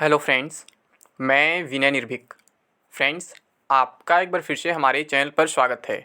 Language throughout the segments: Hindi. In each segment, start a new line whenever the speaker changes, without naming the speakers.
हेलो फ्रेंड्स, मैं विनय निर्भीक। फ्रेंड्स, आपका एक बार फिर से हमारे चैनल पर स्वागत है।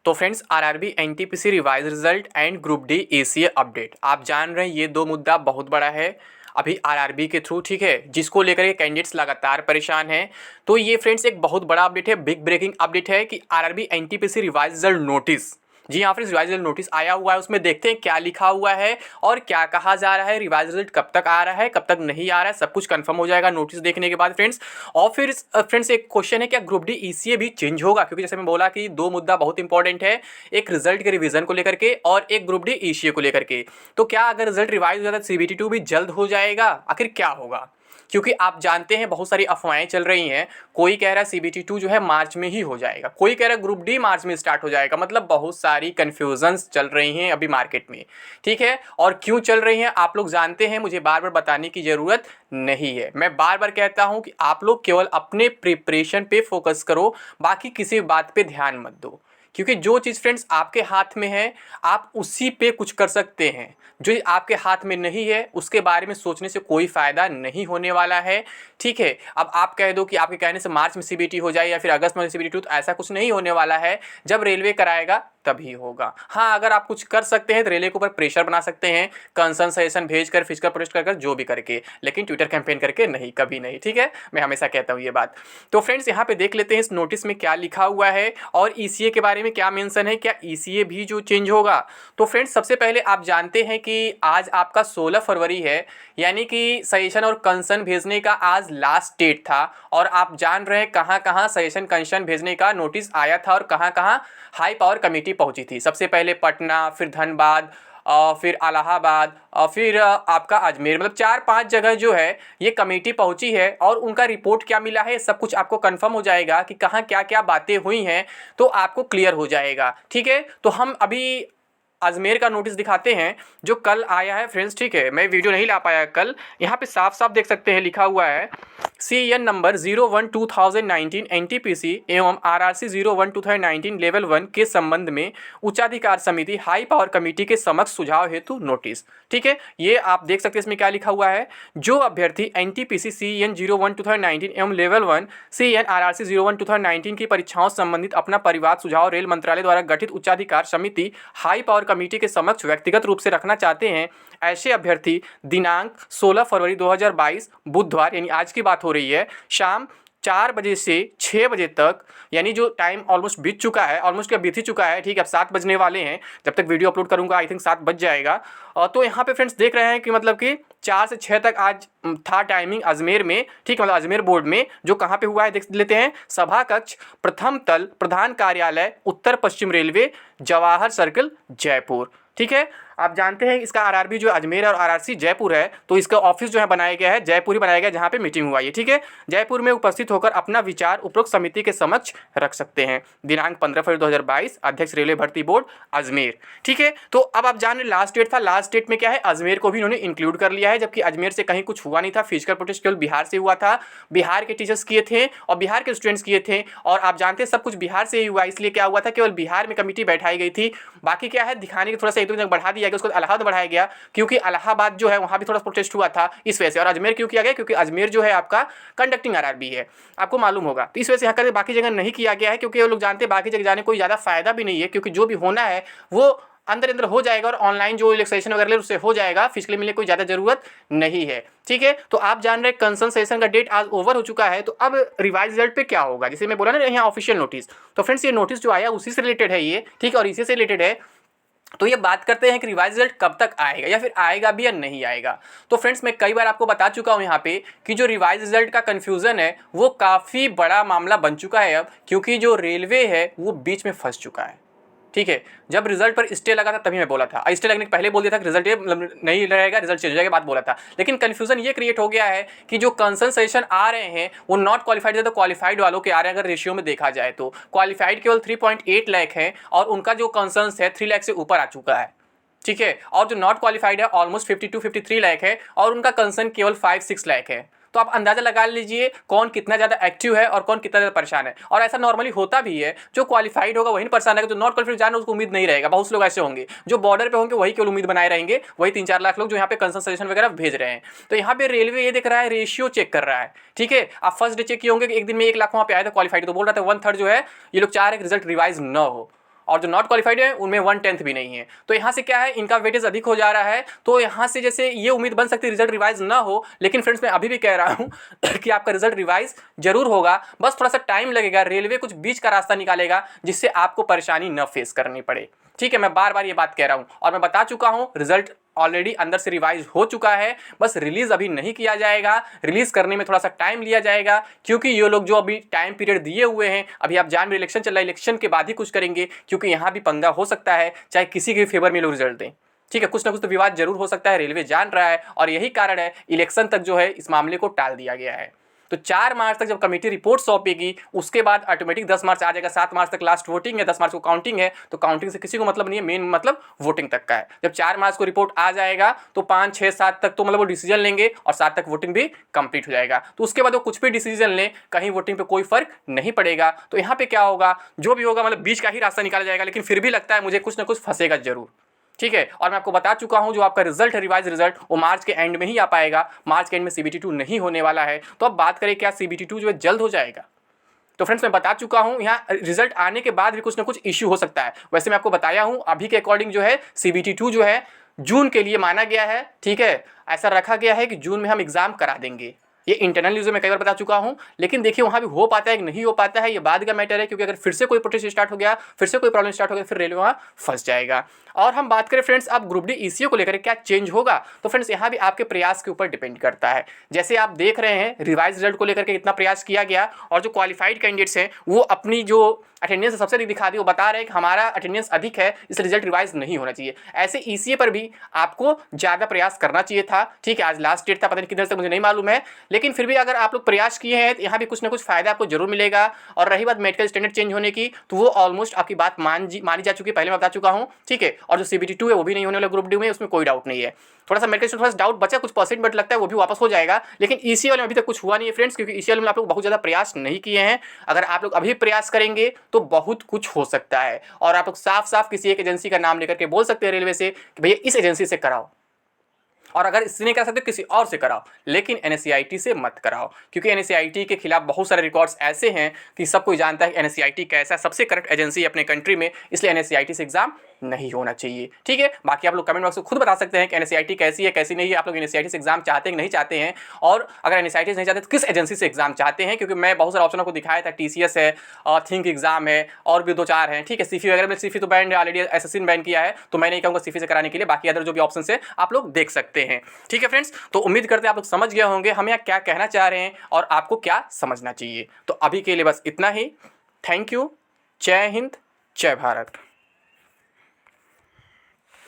तो friends, RRB NTPC revise result and group D ACA update, आप जान रहे हैं ये दो मुद्दा बहुत बड़ा है अभी आरआरबी के थ्रू, ठीक है, जिसको लेकर के कैंडिडेट्स लगातार परेशान हैं। तो ये फ्रेंड्स एक बहुत बड़ा अपडेट है, बिग ब्रेकिंग अपडेट है कि RRB NTPC revise result notice, जी हाँ फ्रेंड्स, रिवाइज रिजल्ट नोटिस आया हुआ है। उसमें देखते हैं क्या लिखा हुआ है और क्या कहा जा रहा है, रिवाइज रिजल्ट कब तक आ रहा है, कब तक नहीं आ रहा है, सब कुछ कंफर्म हो जाएगा नोटिस देखने के बाद फ्रेंड्स। और फिर फ्रेंड्स एक क्वेश्चन है, क्या ग्रुप डी ईसीए भी चेंज होगा? क्योंकि जैसे मैं बोला कि दो मुद्दा बहुत इंपॉर्टेंट है, एक रिजल्ट के रिवीजन को लेकर के और एक ग्रुप डी ईसीए को लेकर के। तो क्या अगर रिजल्ट रिवाइज हो जाता है सीबीटी 2 भी जल्द हो जाएगा? आखिर क्या होगा? क्योंकि आप जानते हैं बहुत सारी अफवाहें चल रही हैं। कोई कह रहा है सीबीटी 2 जो है मार्च में ही हो जाएगा, कोई कह रहा है ग्रुप डी मार्च में स्टार्ट हो जाएगा। मतलब बहुत सारी कन्फ्यूजन्स चल रही हैं अभी मार्केट में, ठीक है। और क्यों चल रही हैं आप लोग जानते हैं, मुझे बार बार बताने की ज़रूरत नहीं है। मैं बार बार कहता हूं कि आप लोग केवल अपने प्रिपरेशन पे फोकस करो, बाकी किसी बात पे ध्यान मत दो। क्योंकि जो चीज़ फ्रेंड्स आपके हाथ में है आप उसी पे कुछ कर सकते हैं, जो आपके हाथ में नहीं है उसके बारे में सोचने से कोई फ़ायदा नहीं होने वाला है, ठीक है। अब आप कह दो कि आपके कहने से मार्च में सीबीटी हो जाए या फिर अगस्त में सीबीटी 2, तो ऐसा कुछ नहीं होने वाला है। जब रेलवे कराएगा तभी होगा। हाँ, अगर आप कुछ कर सकते हैं तो रेलवे के ऊपर प्रेशर बना सकते हैं, कंसर्न सजेशन भेज कर, फिजिकल प्रोटेस्ट कर जो भी करके, लेकिन ट्विटर कैंपेन करके नहीं, कभी नहीं, ठीक है। मैं हमेशा कहता हूँ ये बात। तो फ्रेंड्स यहाँ पे देख लेते हैं इस नोटिस में क्या लिखा हुआ है और ईसीए के बारे में क्या मेंशन है, क्या ईसीए भी जो चेंज होगा। तो फ्रेंड्स सबसे पहले आप जानते हैं कि आज आपका 16 फरवरी है, यानी कि सजेशन और कंसर्न भेजने का आज लास्ट डेट था। और आप जान रहे हैं कहाँ कहाँ सजेशन कंसर्न भेजने का नोटिस आया था और कहाँ कहाँ हाई पावर कमेटी पहुंची थी। सबसे पहले पटना, फिर धनबाद, फिर इलाहाबाद और फिर आपका अजमेर, मतलब 4-5 जगह जो है ये कमेटी पहुंची है। और उनका रिपोर्ट क्या मिला है सब कुछ आपको कंफर्म हो जाएगा कि कहाँ क्या क्या बातें हुई हैं, तो आपको क्लियर हो जाएगा, ठीक है। तो हम अभी अजमेर का नोटिस दिखाते हैं जो कल आया है फ्रेंड्स, ठीक है। मैं वीडियो नहीं ला पाया कल, यहाँ पे साफ साफ देख सकते हैं लिखा हुआ है CN नंबर 01/2019 एनटीपीसी एवं RRC 01/2019 लेवल 1 के संबंध में उच्चाधिकार समिति हाई पावर कमेटी के समक्ष सुझाव हेतु नोटिस, ठीक है। ये आप देख सकते हैं इसमें क्या लिखा हुआ है, जो अभ्यर्थी एनटीपीसी CN 01/2019 एवं लेवल 1 CN RRC 01/2019 की परीक्षाओं संबंधित अपना परिवाद सुझाव रेल मंत्रालय द्वारा गठित उच्चाधिकार समिति हाई पावर कमेटी के समक्ष व्यक्तिगत रूप से रखना चाहते हैं। ऐसे अभ्यर्थी दिनांक 16 फरवरी 2022 बुधवार, यानी आज की बात हो रही है, शाम 4 बजे से 6 बजे तक, यानी जो टाइम ऑलमोस्ट बीत चुका है, ऑलमोस्ट क्या बीत ही चुका है, ठीक है। अब 7 बजने वाले हैं, जब तक वीडियो अपलोड करूंगा आई थिंक 7 बज जाएगा। तो यहाँ पे फ्रेंड्स देख रहे हैं कि मतलब कि 4 से 6 तक आज था टाइमिंग अजमेर में, ठीक है, मतलब अजमेर बोर्ड में जो कहाँ पे हुआ है देख लेते हैं। सभा कक्ष, प्रथम तल, प्रधान कार्यालय, उत्तर पश्चिम रेलवे, जवाहर सर्कल, जयपुर, ठीक है। आप जानते हैं इसका आरआरबी जो अजमेर और आरआरसी जयपुर है, तो इसका ऑफिस जो है बनाया गया है जयपुर ही बनाया गया, जहाँ पे मीटिंग हुआ है, ठीक है। जयपुर में उपस्थित होकर अपना विचार उपरोक्त समिति के समक्ष रख सकते हैं। दिनांक 15 फरवरी 2022, अध्यक्ष रेलवे भर्ती बोर्ड अजमेर, ठीक है। तो अब आप जान रहे लास्ट डेट था, लास्ट डेट में क्या है, अजमेर को भी इन्होंने इंक्लूड कर लिया है, जबकि अजमेर से कहीं कुछ हुआ नहीं था। फिजिकल प्रोटेस्ट केवल बिहार से हुआ था, बिहार के टीचर्स किए थे और बिहार के स्टूडेंट्स किए थे। और आप जानते हैं सब कुछ बिहार से ही हुआ, इसलिए क्या हुआ था, केवल बिहार में कमेटी बैठाई गई थी। बाकी क्या है दिखाने के थोड़ा सा एक दो जगह बढ़ा दिया गया, उसको इलाहाबाद बढ़ाया गया, क्योंकि इलाहाबाद जो है वहां भी थोड़ा प्रोटेस्ट हुआ था इस वजह से। और अजमेर क्यों किया गया, क्योंकि अजमेर जो है आपका कंडक्टिंग आरआरबी है, आपको मालूम होगा, तो इस वजह से यहाँ कर बाकी जगह नहीं किया गया है, क्योंकि वो लोग जानते हैं बाकी जगह जाने कोई ज़्यादा फायदा भी नहीं है, क्योंकि जो भी होना है वो अंदर अंदर हो जाएगा और ऑनलाइन जो इलेक्शन वगैरह उससे हो जाएगा, फिजिकली मिलने कोई ज़्यादा जरूरत नहीं है, ठीक है। तो आप जान रहे कंसर्न सेशन का डेट आज ओवर हो चुका है, तो अब रिवाइज रिजल्ट पे क्या होगा, जैसे मैं बोला ना यहाँ ऑफिशियल नोटिस। तो फ्रेंड्स ये नोटिस जो आया उसी से रिलेटेड है ये, ठीक है, और इसी से रिलेटेड है। तो ये बात करते हैं कि रिवाइज रिजल्ट कब तक आएगा या फिर आएगा भी या नहीं आएगा। तो फ्रेंड्स मैं कई बार आपको बता चुका हूँ यहाँ पे कि जो रिवाइज रिजल्ट का कन्फ्यूज़न है वो काफ़ी बड़ा मामला बन चुका है अब, क्योंकि जो रेलवे है वो बीच में फंस चुका है, ठीक है। जब रिजल्ट पर स्टे लगा था तभी मैं बोला था, स्टे लगने के पहले बोल दिया था कि रिजल्ट ये नहीं रहेगा, रिजल्ट चेंज हो जाएगा, बात बोला था। लेकिन कन्फ्यूजन ये क्रिएट हो गया है कि जो कंसर्न सेशन आ रहे हैं वो नॉट क्वालिफाइड तो क्वालिफाइड वालों के आ रहे हैं। अगर रेशियो में देखा जाए तो क्वालिफाइड केवल 3.8 लाख है और उनका जो कंसर्न है 3 लाख से ऊपर आ चुका है, ठीक है। और जो नॉट क्वालिफाइड है ऑलमोस्ट 52-53 लाख है और उनका कंसर्न केवल 5-6 लाख है। तो आप अंदाजा लगा लीजिए कौन कितना ज़्यादा एक्टिव है और कौन कितना ज़्यादा परेशान है। और ऐसा नॉर्मली होता भी है, जो क्वालिफाइड होगा वही परेशान रहेगा, जो नॉट क्वालिफाइड जाना उसको उम्मीद नहीं रहेगा। बहुत से लोग ऐसे होंगे जो बॉर्डर पे होंगे, वही केवल उम्मीद बनाए रहेंगे, वही 3-4 लाख लोग जो यहाँ पे कंसर्न सजेशन वगैरह भेज रहे हैं। तो यहाँ पे रेलवे ये देख रहा है, रेशियो चेक कर रहा है, ठीक है। आप फर्स्ट डे चेक किए होंगे कि एक दिन में 1 लाख वहाँ पे आया था क्वालिफाइड, तो बोल रहा था 1/3 जो है ये लोग चाह रहे हैं रिजल्ट रिवाइज न हो, और जो नॉट क्वालिफाइड है उनमें 1/10 भी नहीं है। तो यहाँ से क्या है, इनका वेटेज अधिक हो जा रहा है। तो यहाँ से जैसे ये उम्मीद बन सकती है रिजल्ट रिवाइज ना हो, लेकिन फ्रेंड्स मैं अभी भी कह रहा हूँ कि आपका रिजल्ट रिवाइज जरूर होगा, बस थोड़ा सा टाइम लगेगा। रेलवे कुछ बीच का रास्ता निकालेगा जिससे आपको परेशानी न फेस करनी पड़े, ठीक है। मैं बार बार ये बात कह रहा हूँ और मैं बता चुका हूँ, रिजल्ट ऑलरेडी अंदर से रिवाइज हो चुका है, बस रिलीज अभी नहीं किया जाएगा। रिलीज करने में थोड़ा सा टाइम लिया जाएगा, क्योंकि ये लोग जो अभी टाइम पीरियड दिए हुए हैं, अभी आप जान, इलेक्शन चल रहा है, इलेक्शन के बाद ही कुछ करेंगे, क्योंकि यहाँ भी पंगा हो सकता है, चाहे किसी के फेवर में लोग रिजल्ट दें, ठीक है। कुछ ना कुछ तो विवाद जरूर हो सकता है, रेलवे जान रहा है, और यही कारण है इलेक्शन तक जो है इस मामले को टाल दिया गया है। तो 4 मार्च तक जब कमेटी रिपोर्ट सौंपेगी, उसके बाद ऑटोमेटिक 10 मार्च आ जाएगा। 7 मार्च तक लास्ट वोटिंग है, 10 मार्च को काउंटिंग है। तो काउंटिंग से किसी को मतलब नहीं है, मेन मतलब वोटिंग तक का है। जब 4 मार्च को रिपोर्ट आ जाएगा तो 5, 6, 7 तक तो मतलब वो डिसीजन लेंगे, और 7 तक वोटिंग भी कंप्लीट हो जाएगा। तो उसके बाद वो कुछ भी डिसीजन लें, कहीं वोटिंग पे कोई फर्क नहीं पड़ेगा। तो यहाँ पे क्या होगा, जो भी होगा मतलब बीच का ही रास्ता निकाला जाएगा, लेकिन फिर भी लगता है मुझे कुछ ना कुछ फंसेगा जरूर, ठीक है। और मैं आपको बता चुका हूं, जो आपका रिजल्ट है, रिवाइज रिजल्ट, वो मार्च के एंड में ही आ पाएगा। मार्च के एंड में CBT 2 नहीं होने वाला है। तो अब बात करें क्या CBT 2 जो है जल्द हो जाएगा, तो फ्रेंड्स मैं बता चुका हूं, यहाँ रिजल्ट आने के बाद भी कुछ ना कुछ इश्यू हो सकता है। वैसे मैं आपको बताया हूं, अभी के अकॉर्डिंग जो है CBT 2 जो है जून के लिए माना गया है, ठीक है। ऐसा रखा गया है कि जून में हम एग्जाम करा देंगे। ये इंटरनल न्यूज़ में कई बार बता चुका हूं, लेकिन देखिए वहां भी हो पाता है कि नहीं हो पाता है, ये बाद का मैटर है, क्योंकि अगर फिर से कोई प्रोटेस्ट स्टार्ट हो गया, फिर से कोई प्रॉब्लम स्टार्ट हो गया, फिर रेलवे वहां फंस जाएगा। और हम बात करें फ्रेंड्स अब ग्रुप डी ECO को लेकर क्या चेंज होगा, तो फ्रेंड्स यहाँ भी आपके प्रयास के ऊपर डिपेंड करता है। जैसे आप देख रहे हैं रिवाइज रिजल्ट को लेकर के इतना प्रयास किया गया, और जो क्वालिफाइड कैंडिडेट्स हैं वो अपनी जो अटेंडेंस सबसे अधिक दिखा दी, वो बता रहे हैं कि हमारा अटेंडेंस अधिक है, इसलिए रिजल्ट रिवाइज नहीं होना चाहिए। ऐसे ECA पर भी आपको ज़्यादा प्रयास करना चाहिए था, ठीक है। आज लास्ट डेट था, पता नहीं कितने तक मुझे नहीं मालूम है, लेकिन फिर भी अगर आप लोग प्रयास किए हैं तो यहाँ भी कुछ ना कुछ फायदा आपको जरूर मिलेगा। और रही बात मेडिकल स्टैंडर्ड चेंज होने की, तो वो ऑलमोस्ट आपकी बात मानी जा चुकी है, पहले मैं बता चुका हूँ, ठीक है। और जो CBT 2 है वो भी नहीं होने वाला ग्रुप डी में, उसमें कोई डाउट नहीं है। थोड़ा सा मेडिकल स्टूडेंट थोड़ा डाउट बचा कुछ %, बट लगता है वो भी वापस हो जाएगा। लेकिन ECA वाले में अभी तक कुछ हुआ नहीं है फ्रेंड्स, क्योंकि ECA वाले में आप लोग बहुत ज़्यादा प्रयास नहीं किए हैं। अगर आप लोग अभी प्रयास करेंगे तो बहुत कुछ हो सकता है, और आप लोग साफ साफ किसी एक एजेंसी का नाम लेकर के बोल सकते हैं रेलवे से कि भैया इस एजेंसी से कराओ, और अगर इससे नहीं करा सकते किसी और से कराओ, लेकिन NSCIT से मत कराओ, क्योंकि NSCIT के खिलाफ बहुत सारे रिकॉर्ड्स ऐसे हैं कि सब कोई जानता है कि NSCIT कैसा सबसे करप्ट एजेंसी है अपने कंट्री में, इसलिए NSCIT से एग्जाम नहीं होना चाहिए, ठीक है। बाकी आप लोग कमेंट बॉक्स में खुद बता सकते हैं कि NSCIT कैसी है कैसी नहीं है, आप लोग NSCIT से एग्जाम चाहते हैं कि नहीं चाहते हैं, और अगर NSCIT से नहीं चाहते तो किस एजेंसी से एग्जाम चाहते हैं, क्योंकि मैं बहुत सारे ऑप्शनों को दिखाया था, TCS है, थिंक एग्जाम है, और भी 2-4 हैं, ठीक है। CFI वगैरह में, CFI तो बैन ऑलरेडी SSC ने बैन किया है, तो मैं नहीं कहूँगा CFI से कराने के लिए, बाकी अदर जो भी ऑप्शन है आप लोग देख सकते हैं, ठीक है फ्रेंड्स। तो उम्मीद करते हैं आप लोग समझ गए होंगे हम यहाँ क्या कहना चाह रहे हैं और आपको क्या समझना चाहिए। तो अभी के लिए बस इतना ही। Thank you. जय हिंद, जय भारत।